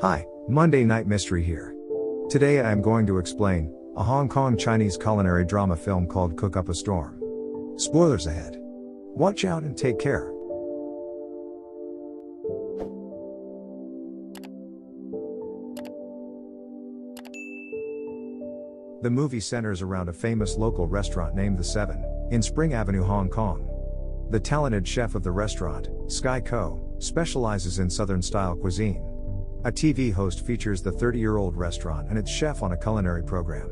Hi, Monday Night Mystery here. Today I am going to explain a Hong Kong Chinese culinary drama film called Cook Up a Storm. Spoilers ahead. Watch out and take care. The movie centers around a famous local restaurant named The Seven, in Spring Avenue, Hong Kong. The talented chef of the restaurant, Sky Ko, specializes in Southern-style cuisine. A TV host features the 30-year-old restaurant and its chef on a culinary program.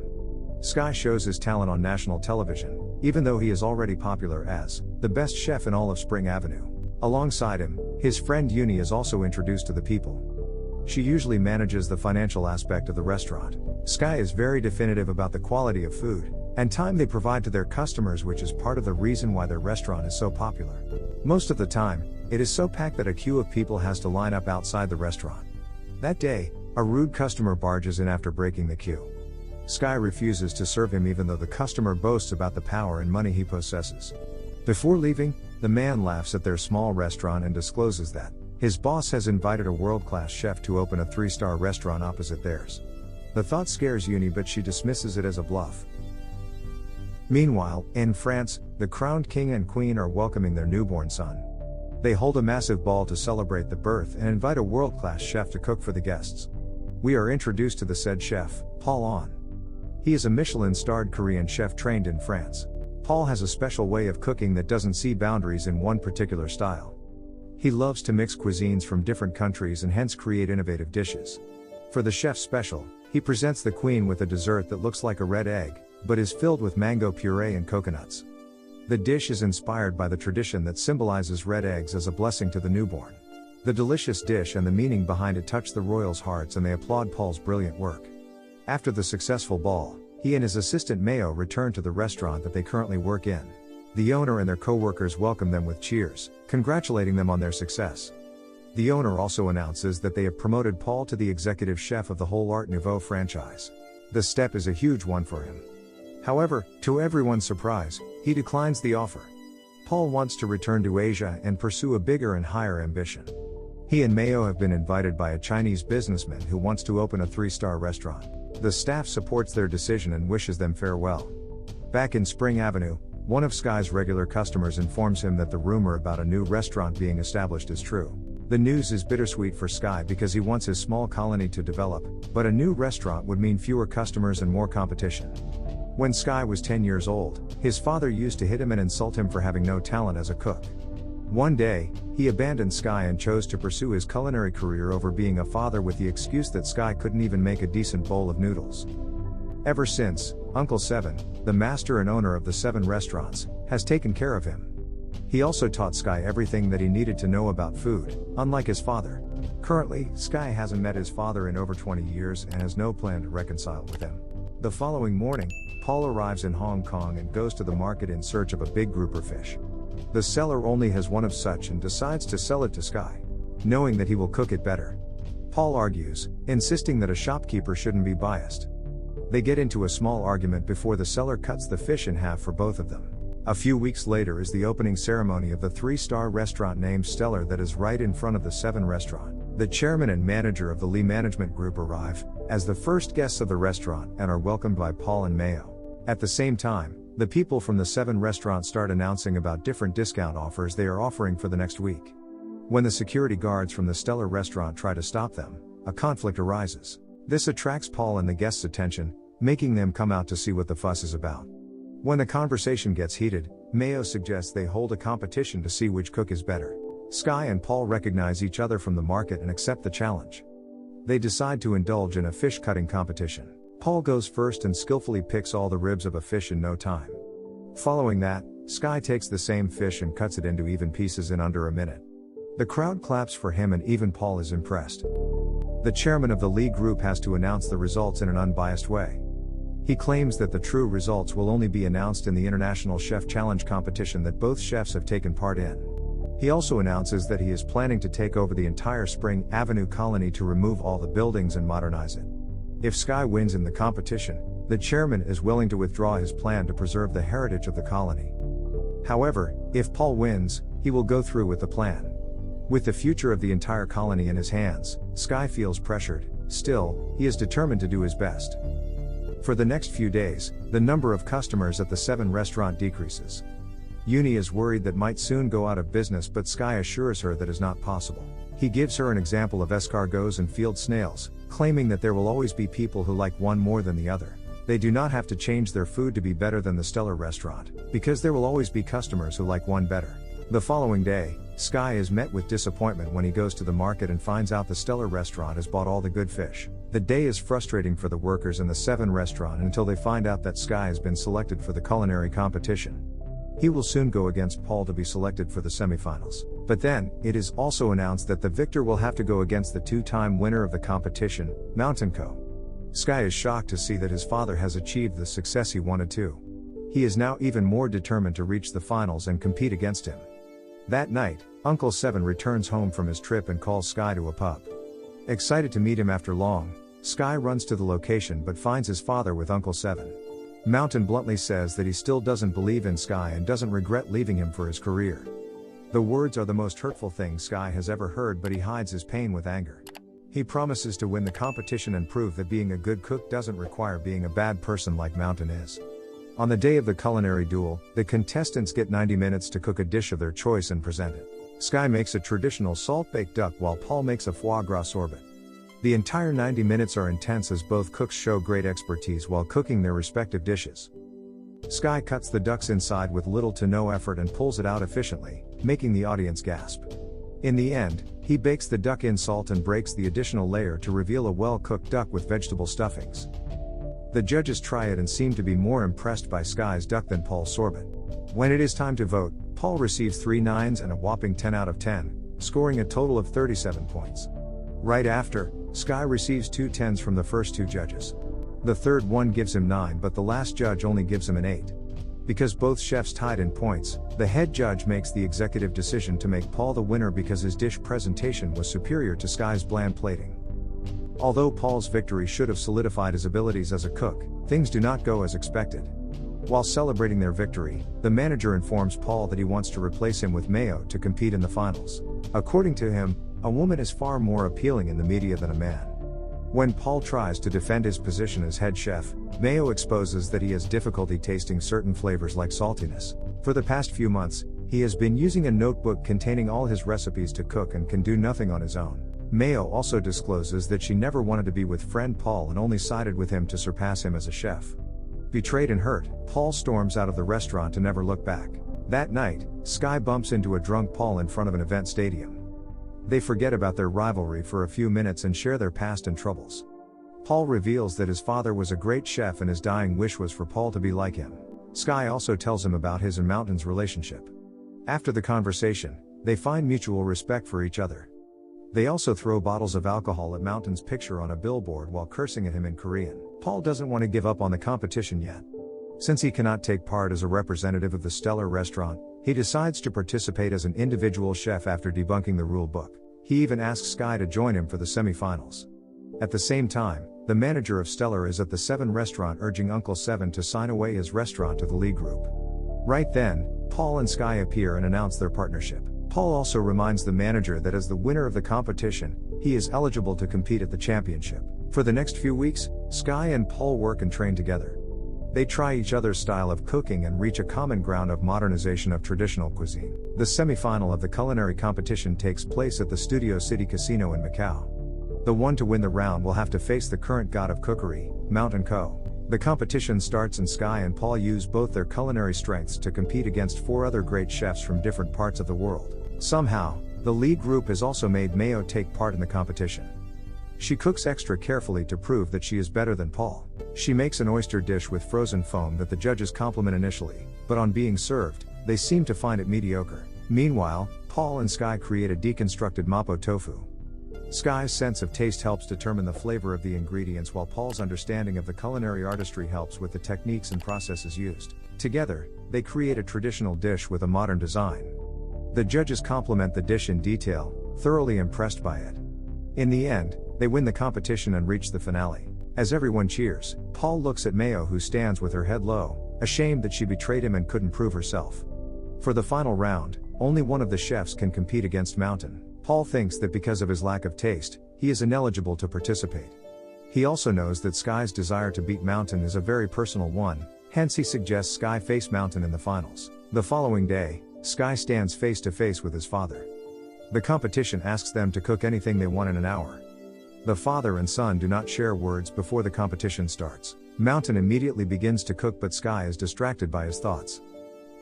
Sky shows his talent on national television, even though he is already popular as the best chef in all of Spring Avenue. Alongside him, his friend Uni is also introduced to the people. She usually manages the financial aspect of the restaurant. Sky is very definitive about the quality of food and time they provide to their customers, which is part of the reason why their restaurant is so popular. Most of the time, it is so packed that a queue of people has to line up outside the restaurant. That day, a rude customer barges in after breaking the queue. Sky refuses to serve him even though the customer boasts about the power and money he possesses. Before leaving, the man laughs at their small restaurant and discloses that his boss has invited a world-class chef to open a 3-star restaurant opposite theirs. The thought scares Uni, but she dismisses it as a bluff. Meanwhile, in France, the crowned king and queen are welcoming their newborn son. They hold a massive ball to celebrate the birth and invite a world-class chef to cook for the guests. We are introduced to the said chef, Paul On. He is a Michelin-starred Korean chef trained in France. Paul has a special way of cooking that doesn't see boundaries in one particular style. He loves to mix cuisines from different countries and hence create innovative dishes. For the chef's special, he presents the queen with a dessert that looks like a red egg, but is filled with mango puree and coconuts. The dish is inspired by the tradition that symbolizes red eggs as a blessing to the newborn. The delicious dish and the meaning behind it touch the royals' hearts, and they applaud Paul's brilliant work. After the successful ball, he and his assistant Mayo return to the restaurant that they currently work in. The owner and their co-workers welcome them with cheers, congratulating them on their success. The owner also announces that they have promoted Paul to the executive chef of the whole Art Nouveau franchise. The step is a huge one for him. However, to everyone's surprise, he declines the offer. Paul wants to return to Asia and pursue a bigger and higher ambition. He and Mayo have been invited by a Chinese businessman who wants to open a 3-star restaurant. The staff supports their decision and wishes them farewell. Back in Spring Avenue, one of Sky's regular customers informs him that the rumor about a new restaurant being established is true. The news is bittersweet for Sky because he wants his small colony to develop, but a new restaurant would mean fewer customers and more competition. When Sky was 10 years old, his father used to hit him and insult him for having no talent as a cook. One day, he abandoned Sky and chose to pursue his culinary career over being a father with the excuse that Sky couldn't even make a decent bowl of noodles. Ever since, Uncle Seven, the master and owner of the 7 restaurants, has taken care of him. He also taught Sky everything that he needed to know about food, unlike his father. Currently, Sky hasn't met his father in over 20 years and has no plan to reconcile with him. The following morning, Paul arrives in Hong Kong and goes to the market in search of a big grouper fish. The seller only has one of such and decides to sell it to Sky, knowing that he will cook it better. Paul argues, insisting that a shopkeeper shouldn't be biased. They get into a small argument before the seller cuts the fish in half for both of them. A few weeks later is the opening ceremony of the 3-star restaurant named Stellar that is right in front of the 7 restaurant. The chairman and manager of the Lee Management Group arrive as the first guests of the restaurant and are welcomed by Paul and Mayo. At the same time, the people from the 7 restaurants start announcing about different discount offers they are offering for the next week. When the security guards from the Stellar restaurant try to stop them, a conflict arises. This attracts Paul and the guests' attention, making them come out to see what the fuss is about. When the conversation gets heated, Mayo suggests they hold a competition to see which cook is better. Sky and Paul recognize each other from the market and accept the challenge. They decide to indulge in a fish cutting competition. Paul goes first and skillfully picks all the ribs of a fish in no time. Following that, Sky takes the same fish and cuts it into even pieces in under a minute. The crowd claps for him and even Paul is impressed. The chairman of the Lee Group has to announce the results in an unbiased way. He claims that the true results will only be announced in the International Chef Challenge competition that both chefs have taken part in. He also announces that he is planning to take over the entire Spring Avenue colony to remove all the buildings and modernize it. If Sky wins in the competition, the chairman is willing to withdraw his plan to preserve the heritage of the colony. However, if Paul wins, he will go through with the plan. With the future of the entire colony in his hands, Sky feels pressured. Still, he is determined to do his best. For the next few days, the number of customers at the 7 restaurant decreases. Uni is worried that might soon go out of business, but Sky assures her that is not possible. He gives her an example of escargots and field snails, claiming that there will always be people who like one more than the other. They do not have to change their food to be better than the stellar restaurant, because there will always be customers who like one better. The following day, Sky is met with disappointment when he goes to the market and finds out the stellar restaurant has bought all the good fish. The day is frustrating for the workers in the 7 restaurant until they find out that Sky has been selected for the culinary competition. He will soon go against Paul to be selected for the semifinals. But then, it is also announced that the victor will have to go against the 2-time winner of the competition, Mountain Co. Sky is shocked to see that his father has achieved the success he wanted to. He is now even more determined to reach the finals and compete against him. That night, Uncle 7 returns home from his trip and calls Sky to a pub. Excited to meet him after long, Sky runs to the location but finds his father with Uncle 7. Mountain bluntly says that he still doesn't believe in Sky and doesn't regret leaving him for his career. The words are the most hurtful thing Sky has ever heard, but he hides his pain with anger. He promises to win the competition and prove that being a good cook doesn't require being a bad person like Mountain is. On the day of the culinary duel, the contestants get 90 minutes to cook a dish of their choice and present it. Sky makes a traditional salt-baked duck while Paul makes a foie gras sorbet. The entire 90 minutes are intense as both cooks show great expertise while cooking their respective dishes. Sky cuts the duck's inside with little to no effort and pulls it out efficiently, making the audience gasp. In the end, he bakes the duck in salt and breaks the additional layer to reveal a well-cooked duck with vegetable stuffings. The judges try it and seem to be more impressed by Sky's duck than Paul's sorbet. When it is time to vote, Paul receives 3 9s and a whopping 10 out of 10, scoring a total of 37 points. Right after, Sky receives 2 10s from the first 2 judges. The third one gives him 9, but the last judge only gives him an 8. Because both chefs tied in points, the head judge makes the executive decision to make Paul the winner because his dish presentation was superior to Sky's bland plating. Although Paul's victory should have solidified his abilities as a cook, things do not go as expected. While celebrating their victory, the manager informs Paul that he wants to replace him with Mayo to compete in the finals. According to him, a woman is far more appealing in the media than a man. When Paul tries to defend his position as head chef, Mayo exposes that he has difficulty tasting certain flavors like saltiness. For the past few months, he has been using a notebook containing all his recipes to cook and can do nothing on his own. Mayo also discloses that she never wanted to be with friend Paul and only sided with him to surpass him as a chef. Betrayed and hurt, Paul storms out of the restaurant to never look back. That night, Sky bumps into a drunk Paul in front of an event stadium. They forget about their rivalry for a few minutes and share their past and troubles. Paul reveals that his father was a great chef and his dying wish was for Paul to be like him. Sky also tells him about his and Mountain's relationship. After the conversation, they find mutual respect for each other. They also throw bottles of alcohol at Mountain's picture on a billboard while cursing at him in Korean. Paul doesn't want to give up on the competition yet. Since he cannot take part as a representative of the stellar restaurant, he decides to participate as an individual chef after debunking the rule book. He even asks Sky to join him for the semi-finals. At the same time, the manager of Stellar is at the 7 restaurant urging Uncle 7 to sign away his restaurant to the Lee Group. Right then, Paul and Sky appear and announce their partnership. Paul also reminds the manager that as the winner of the competition, he is eligible to compete at the championship. For the next few weeks, Sky and Paul work and train together. They try each other's style of cooking and reach a common ground of modernization of traditional cuisine. The semi-final of the culinary competition takes place at the Studio City Casino in Macau. The one to win the round will have to face the current god of cookery, Mountain Co. The competition starts and Sky and Paul use both their culinary strengths to compete against 4 other great chefs from different parts of the world. Somehow, the Lee Group has also made Mayo take part in the competition. She cooks extra carefully to prove that she is better than Paul. She makes an oyster dish with frozen foam that the judges compliment initially, but on being served, they seem to find it mediocre. Meanwhile, Paul and Sky create a deconstructed mapo tofu. Sky's sense of taste helps determine the flavor of the ingredients while Paul's understanding of the culinary artistry helps with the techniques and processes used. Together, they create a traditional dish with a modern design. The judges compliment the dish in detail, thoroughly impressed by it. In the end, they win the competition and reach the finale. As everyone cheers, Paul looks at Mayo who stands with her head low, ashamed that she betrayed him and couldn't prove herself. For the final round, only one of the chefs can compete against Mountain. Paul thinks that because of his lack of taste, he is ineligible to participate. He also knows that Sky's desire to beat Mountain is a very personal one, hence he suggests Sky face Mountain in the finals. The following day, Sky stands face to face with his father. The competition asks them to cook anything they want in an hour. The father and son do not share words before the competition starts. Mountain immediately begins to cook, but Sky is distracted by his thoughts.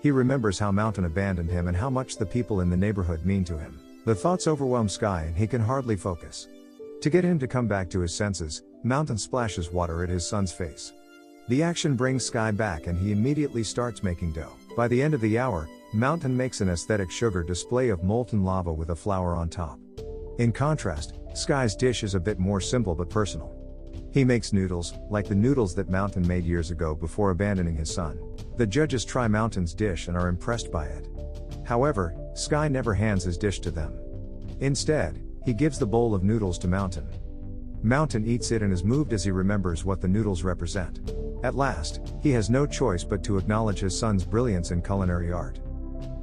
He remembers how Mountain abandoned him and how much the people in the neighborhood mean to him. The thoughts overwhelm Sky and he can hardly focus. To get him to come back to his senses, Mountain splashes water at his son's face. The action brings Sky back and he immediately starts making dough. By the end of the hour, Mountain makes an aesthetic sugar display of molten lava with a flower on top. In contrast, Sky's dish is a bit more simple but personal. He makes noodles, like the noodles that Mountain made years ago before abandoning his son. The judges try Mountain's dish and are impressed by it. However, Sky never hands his dish to them. Instead, he gives the bowl of noodles to Mountain. Mountain eats it and is moved as he remembers what the noodles represent. At last, he has no choice but to acknowledge his son's brilliance in culinary art.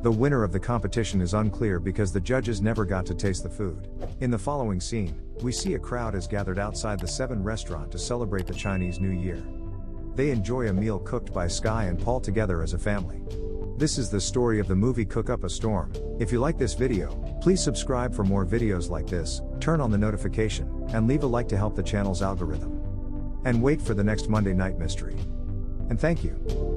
The winner of the competition is unclear because the judges never got to taste the food. In the following scene, we see a crowd is gathered outside the 7 restaurant to celebrate the Chinese New Year. They enjoy a meal cooked by Sky and Paul together as a family. This is the story of the movie Cook Up a Storm. If you like this video, please subscribe for more videos like this, turn on the notification, and leave a like to help the channel's algorithm. And wait for the next Monday Night Mystery. And thank you.